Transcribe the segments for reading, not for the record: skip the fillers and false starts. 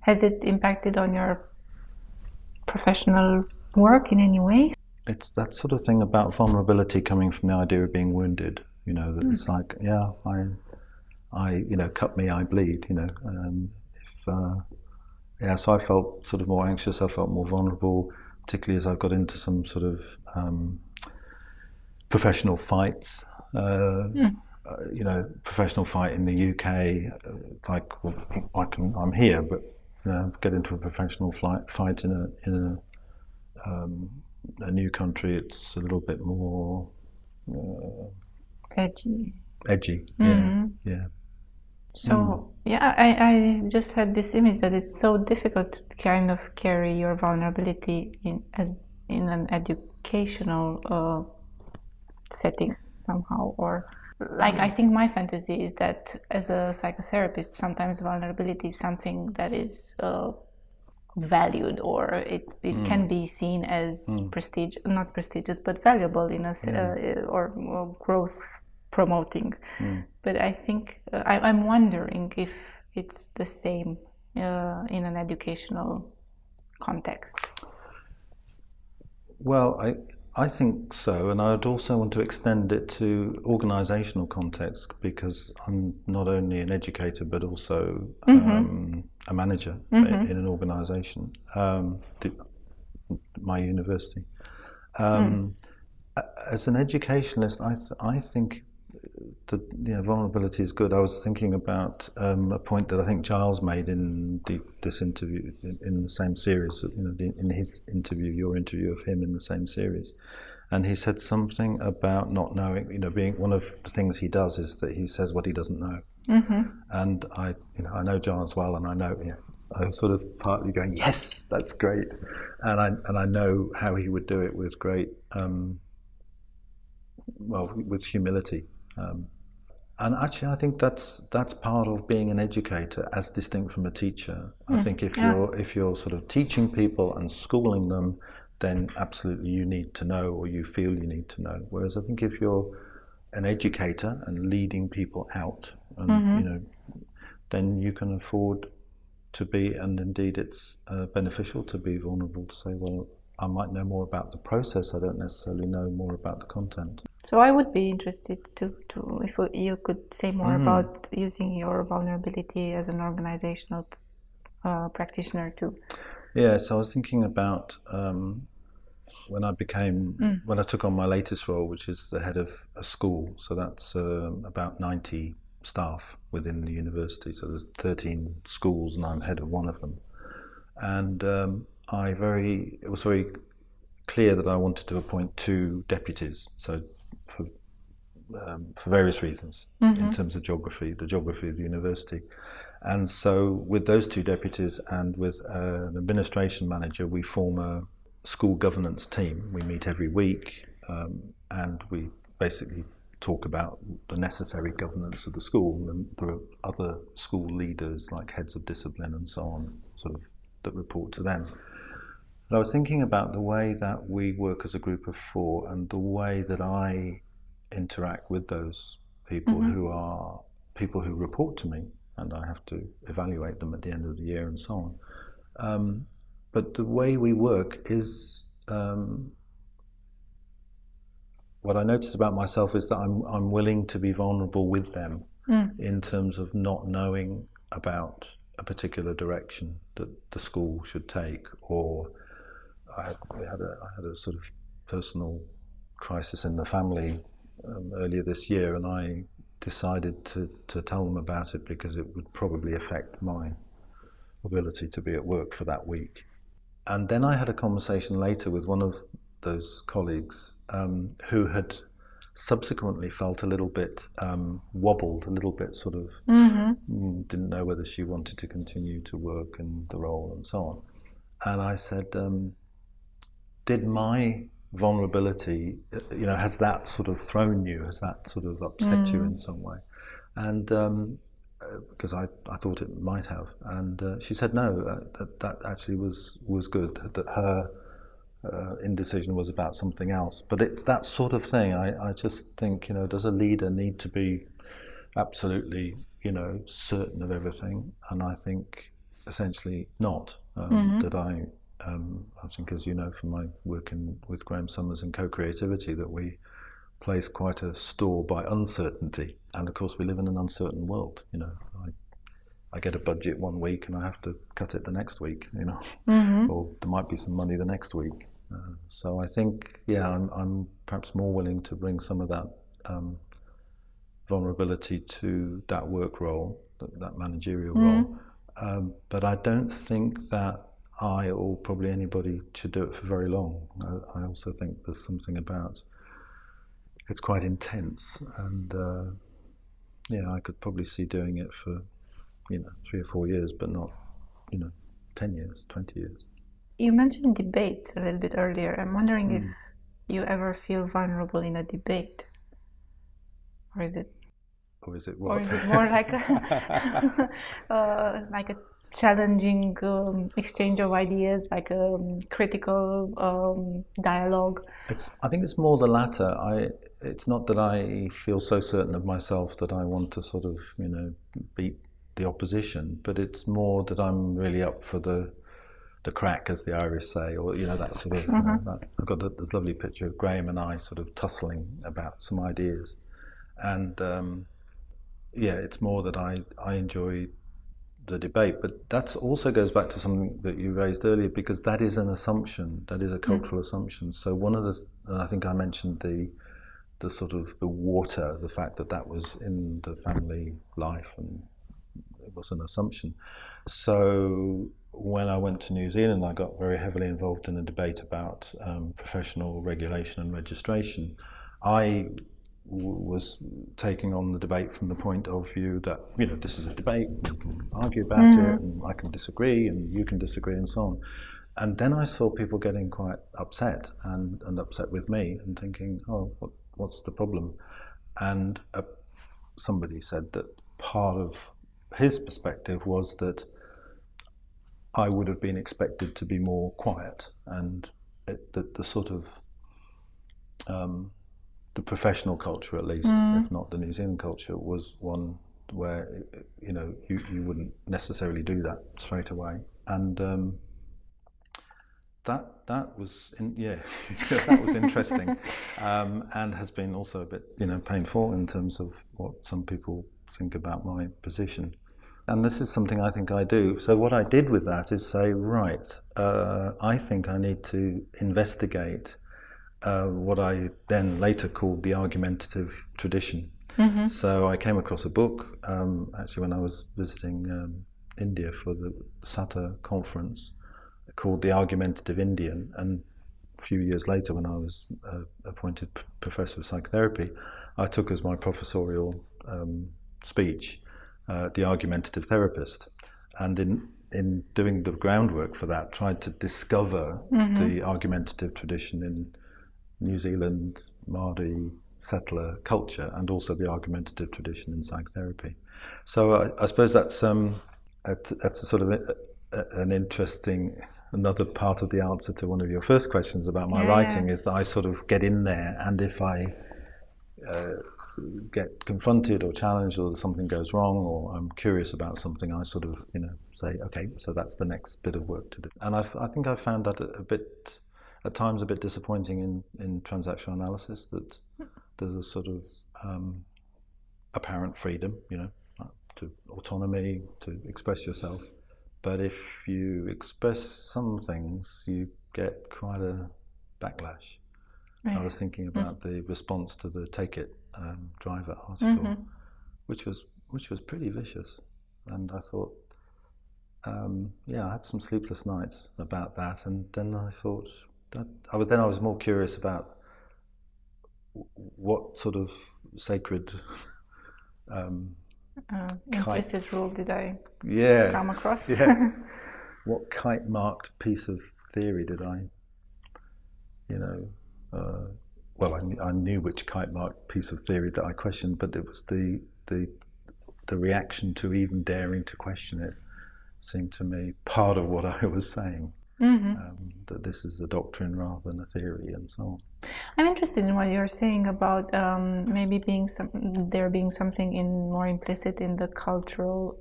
Has it impacted on your professional work in any way? It's that sort of thing about vulnerability coming from the idea of being wounded. That it's like, cut me, I bleed. So I felt sort of more anxious. I felt more vulnerable, particularly as I got into some sort of professional fights. Professional fight in the UK. I'm here, but get into a professional fight in a new country. It's a little bit more edgy. Yeah. So I just had this image that it's so difficult to kind of carry your vulnerability in an educational setting somehow, or I think my fantasy is that as a psychotherapist, sometimes vulnerability is something that is valued, or it can be seen as not prestigious, but valuable in or growth promoting. But I think I'm wondering if it's the same in an educational context. Well, I think so, and I'd also want to extend it to organisational context, because I'm not only an educator but also a manager in an organisation, my university. As an educationalist, I think that vulnerability is good. I was thinking about a point that I think Giles made in this interview in the same series. In his interview, your interview of him in the same series, and he said something about not knowing. Being one of the things he does is that he says what he doesn't know. And I know Giles well, and I know. I'm sort of partly going, yes, that's great, and I know how he would do it with great, with humility. And actually, I think that's part of being an educator, as distinct from a teacher. I think if you're sort of teaching people and schooling them, then absolutely you need to know, or you feel you need to know. Whereas I think if you're an educator and leading people out, and then you can afford to be, and indeed it's beneficial to be vulnerable, to say, well, I might know more about the process, I don't necessarily know more about the content. So I would be interested to if you could say more about using your vulnerability as an organizational practitioner too. Yeah, so I was thinking about when I took on my latest role, which is the head of a school. So that's about 90 staff within the university. So there's 13 schools, and I'm head of one of them. And it was very clear that I wanted to appoint 2 deputies. So for various reasons, in terms of the geography of the university. And so with those 2 deputies and with an administration manager, we form a school governance team. We meet every week, and we basically talk about the necessary governance of the school. And there are other school leaders, like heads of discipline and so on, sort of, that report to them. But I was thinking about the way that we work as a group of 4, and the way that I interact with those people who are people who report to me, and I have to evaluate them at the end of the year and so on. But the way we work is, what I notice about myself is that I'm willing to be vulnerable with them in terms of not knowing about a particular direction that the school should take, or I had a sort of personal crisis in the family earlier this year, and I decided to tell them about it because it would probably affect my ability to be at work for that week. And then I had a conversation later with one of those colleagues who had subsequently felt a little bit wobbled, a little bit sort of didn't know whether she wanted to continue to work in the role and so on. And I said, did my vulnerability, has that sort of thrown you? Has that sort of upset you in some way? And because I thought it might have. And she said no, that actually was good, that her indecision was about something else. But it's that sort of thing. I just think, does a leader need to be absolutely, certain of everything? And I think essentially not. That I think, as you know from my work with Graham Summers in co-creativity, that we place quite a store by uncertainty, and of course we live in an uncertain world. You know, I get a budget one week and I have to cut it the next week. You know, or there might be some money the next week. So I think, yeah, I'm perhaps more willing to bring some of that vulnerability to that work role, that managerial role. But I don't think that I, or probably anybody, should do it for very long. I also think there's something about it's quite intense, and yeah, I could probably see doing it for 3 or 4 years, but not 10 years, 20 years. You mentioned debates a little bit earlier. I'm wondering if you ever feel vulnerable in a debate, or is it what? Or is it more like like a challenging exchange of ideas, like a critical dialogue? I think it's more the latter. It's not that I feel so certain of myself that I want to sort of beat the opposition, but it's more that I'm really up for the crack, as the Irish say, or that sort of. I've got this lovely picture of Graham and I sort of tussling about some ideas, and yeah, it's more that I enjoy the debate. But that also goes back to something that you raised earlier, because that is an assumption, that is a cultural assumption. So one of I think I mentioned the sort of the water, the fact that was in the family life, and it was an assumption. So when I went to New Zealand, I got very heavily involved in a debate about professional regulation and registration. I was taking on the debate from the point of view that this is a debate, we can argue about it, and I can disagree and you can disagree, and so on. And then I saw people getting quite upset and upset with me, and thinking, oh, what's the problem? And somebody said that part of his perspective was that I would have been expected to be more quiet, and the sort of the professional culture, at least, if not the New Zealand culture, was one where you wouldn't necessarily do that straight away, and that was that was interesting, and has been also a bit painful in terms of what some people think about my position. And this is something I think I do. So what I did with that is say, right, I think I need to investigate what I then later called the argumentative tradition. So I came across a book, actually when I was visiting India for the SATA conference, called The Argumentative Indian. And a few years later, when I was appointed professor of psychotherapy, I took as my professorial speech The Argumentative Therapist. And in doing the groundwork for that, tried to discover the argumentative tradition in New Zealand, Māori, settler culture, and also the argumentative tradition in psychotherapy. So I suppose that's sort of an interesting, another part of the answer to one of your first questions about my writing, is that I sort of get in there, and if I get confronted or challenged, or something goes wrong, or I'm curious about something, I sort of say, okay, so that's the next bit of work to do. And I think I found that at times a bit disappointing in transactional analysis, that there's a sort of apparent freedom, to autonomy, to express yourself. But if you express some things, you get quite a backlash. Right. I was thinking about the response to the Take It driver article, which was pretty vicious, and I thought, I had some sleepless nights about that, and then I thought that I was more curious about what sort of sacred implicit rule did I come across? Yes. What kite-marked piece of theory did I, well, I knew which kite-marked piece of theory that I questioned, but it was the reaction to even daring to question it seemed to me part of what I was saying. That this is a doctrine rather than a theory, and so on. I'm interested in what you're saying about maybe there being something more implicit in the cultural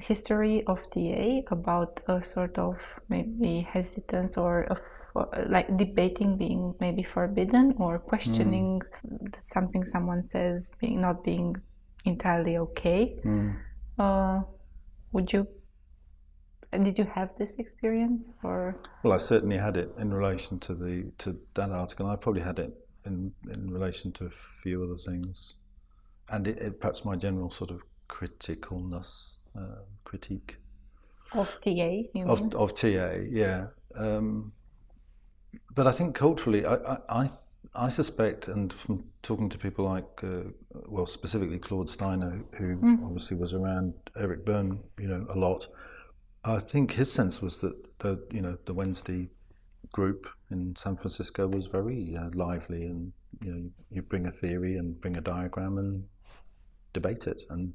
history of TA about a sort of maybe hesitance or like debating being maybe forbidden or questioning something someone says being not being entirely okay. Did you have this experience, or? Well, I certainly had it in relation to that article. I probably had it in relation to a few other things, and it perhaps my general sort of critique Of TA, you mean? Of TA, yeah. But I think culturally, I suspect, and from talking to people like, well, specifically Claude Steiner, who obviously was around Eric Berne, a lot. I think his sense was that the Wednesday group in San Francisco was very lively, and you bring a theory and bring a diagram and debate it. And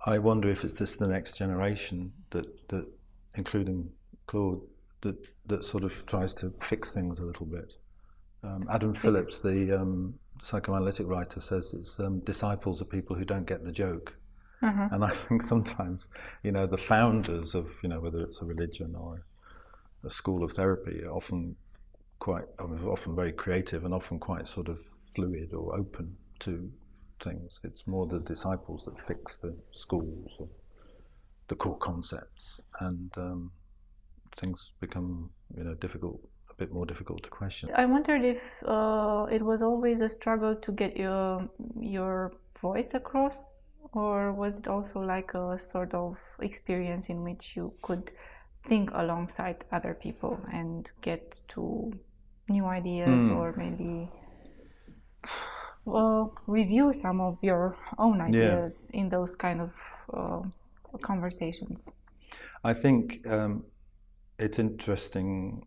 I wonder if it's the next generation that including Claude, that sort of tries to fix things a little bit. Adam Phillips, the psychoanalytic writer, says it's disciples are people who don't get the joke. And I think sometimes, the founders of, whether it's a religion or a school of therapy, are often often very creative and often quite sort of fluid or open to things. It's more the disciples that fix the schools or the core concepts, and things become, a bit more difficult to question. I wondered if it was always a struggle to get your voice across, or was it also like a sort of experience in which you could think alongside other people and get to new ideas, or maybe review some of your own ideas in those kind of conversations? I think it's interesting.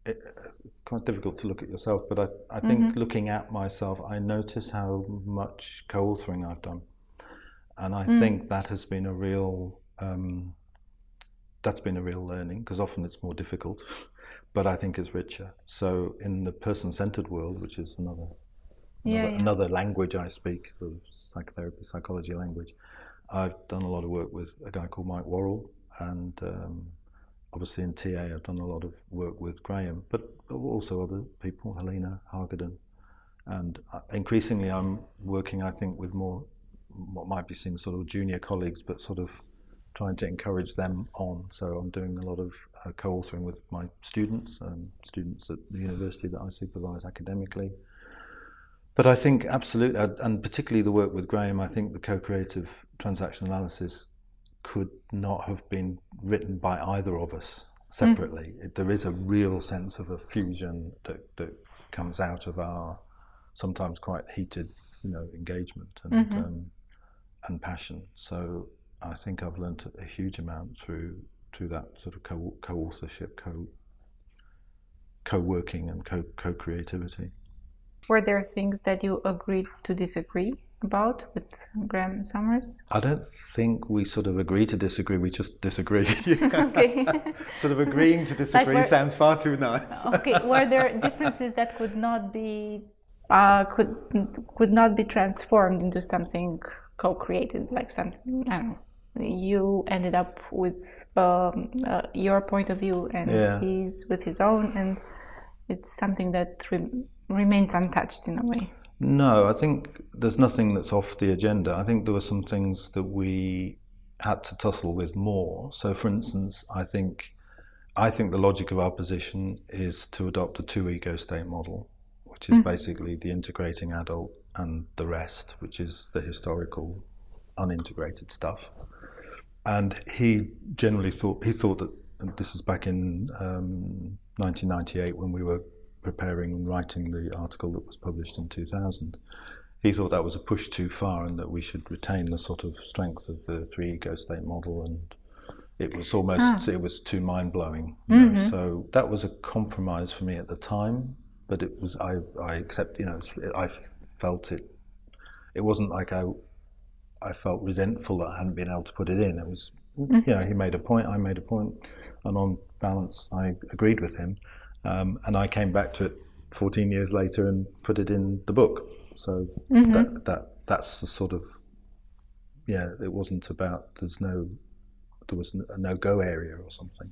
It's quite difficult to look at yourself, but I think looking at myself, I notice how much co-authoring I've done. And I think that has been a real learning, because often it's more difficult, but I think it's richer. So in the person-centered world, which is another language I speak, sort of psychotherapy, psychology language, I've done a lot of work with a guy called Mike Worrell, and obviously in TA I've done a lot of work with Graham, but also other people, Helena Hargaden, and increasingly I'm working, I think, with more what might be seen sort of junior colleagues, but sort of trying to encourage them on. So I'm doing a lot of co-authoring with my students at the university that I supervise academically. But I think absolutely, and particularly the work with Graham, I think the co-creative transaction analysis could not have been written by either of us separately. There is a real sense of a fusion that comes out of our sometimes quite heated engagement and passion. So I think I've learnt a huge amount through that sort of co-authorship, co-working and co-creativity. Were there things that you agreed to disagree about with Graham Summers? I don't think we sort of agree to disagree, we just disagree. Okay. Sort of agreeing to disagree sounds far too nice. Okay, were there differences that could not be transformed into something co-created, like something, I don't know, you ended up with your point of view and he's with his own, and it's something that remains untouched in a way? No, I think there's nothing that's off the agenda. I think there were some things that we had to tussle with more. So for instance, I think the logic of our position is to adopt a two ego state model, which is basically the integrating adult and the rest, which is the historical unintegrated stuff. And he generally thought that, and this is back in 1998 when we were preparing and writing the article that was published in 2000, he thought that was a push too far and that we should retain the sort of strength of the three ego state model, and it was almost it was too mind-blowing. So that was a compromise for me at the time, but it was I accept, I felt it wasn't like I felt resentful that I hadn't been able to put it in. It was he made a point, I made a point, and on balance I agreed with him. And I came back to it 14 years later and put it in the book. So that's the sort of yeah, it wasn't about there was a no go area or something.